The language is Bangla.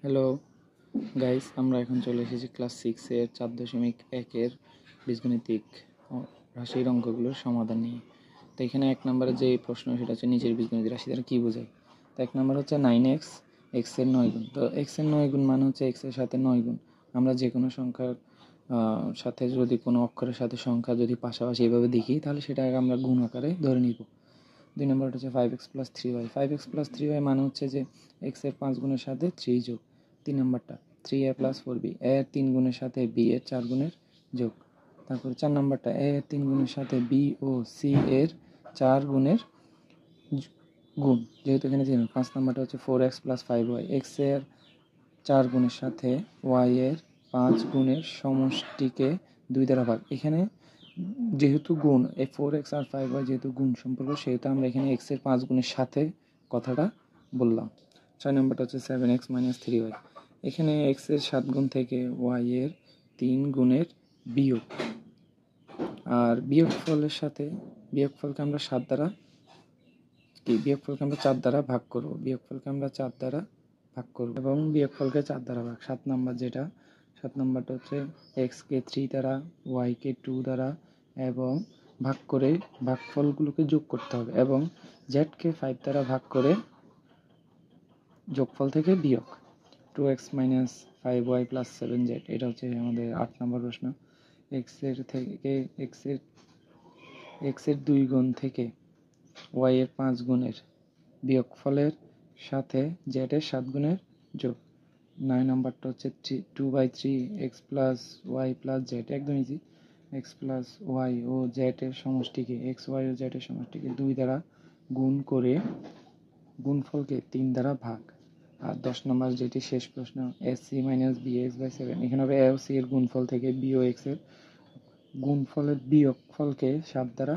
হ্যালো গাইস, আমরা এখন চলে এসেছি ক্লাস 6-এর 4.1-এর বীজগণিতিক রাশির অঙ্কগুলোর সমাধান নিয়ে। তো এখানে 1 নম্বরে যে প্রশ্ন, সেটা হচ্ছে নিচের বীজগণিত রাশি দ্বারা কী বোঝায়। তো 1 নম্বর হচ্ছে 9x, এক্সের 9 গুণ। তো এক্সের 9 গুণ মানে হচ্ছে এক্সের সাথে 9 গুণ। আমরা যে কোনো সংখ্যার সাথে যদি কোনো অক্ষরের সাথে সংখ্যা যদি পাশাপাশি এভাবে দেখি, তাহলে সেটাকে আমরা গুণ আকারে ধরে নিব। 2 নম্বরটা হচ্ছে 5x + 3y। 5x + 3y মানে হচ্ছে যে এক্সের 5 গুণের সাথে 3 যোগ। 3 নম্বরটা 3a + 4b, a এর 3 গুণের সাথে b এর 4 গুণের যোগ। তারপরে 4 নম্বরটা a এর 3 গুণের সাথে b ও c এর 4 গুণের গুণ, যেহেতু এখানে 3। 5 নম্বরটা হচ্ছে 4x + 5y, x এর 4 গুণের সাথে y এর 5 গুণের সমষ্টিকে 2 দ্বারা ভাগ। এখানে যেহেতু গুণ, এই 4x আর 5y যেহেতু গুণ সম্পর্ক, সেহেতু আমরা এখানে x এর 5 গুণের সাথে কথাটা বললাম। 6 নম্বরটা হচ্ছে 7x - 3y। এখানে x এর 7 গুণ থেকে y এর 3 গুণের বিয়োগ, আর বিয়োগফলের সাথে বিয়োগফলকে আমরা 4 দ্বারা ভাগ করব। এবং বিয়োগফলকে 4 দ্বারা ভাগ। 7 নম্বর যেটা, 7 নম্বরটা হচ্ছে x কে 3 দ্বারা, y কে 2 দ্বারা, এবং ভাগ করে ভাগফলগুলোকে যোগ করতে হবে, এবং z কে 5 দ্বারা ভাগ করে যোগফল থেকে বিয়োগ। 2x - 5y + 7z, এটা হচ্ছে আমাদের 8 নম্বর প্রশ্ন। x এর 2 গুণ থেকে y এর 5 গুণের বিয়োগফলের সাথে z এর 7 গুণের যোগ। 9 নম্বরটা হচ্ছে 2/3 x + y + z, একদম ইজি। x + y ও z এর সমষ্টিকে, x, y ও z এর সমষ্টিকে 2 দ্বারা গুণ করে গুণফলকে 3 দ্বারা ভাগ। আর 10 নম্বর যেটি শেষ প্রশ্ন, ac - bx/7, এখানে হবে a ও c এর গুণফল থেকে b ও x এর গুণফলের বিয়োগফলকে 7 দ্বারা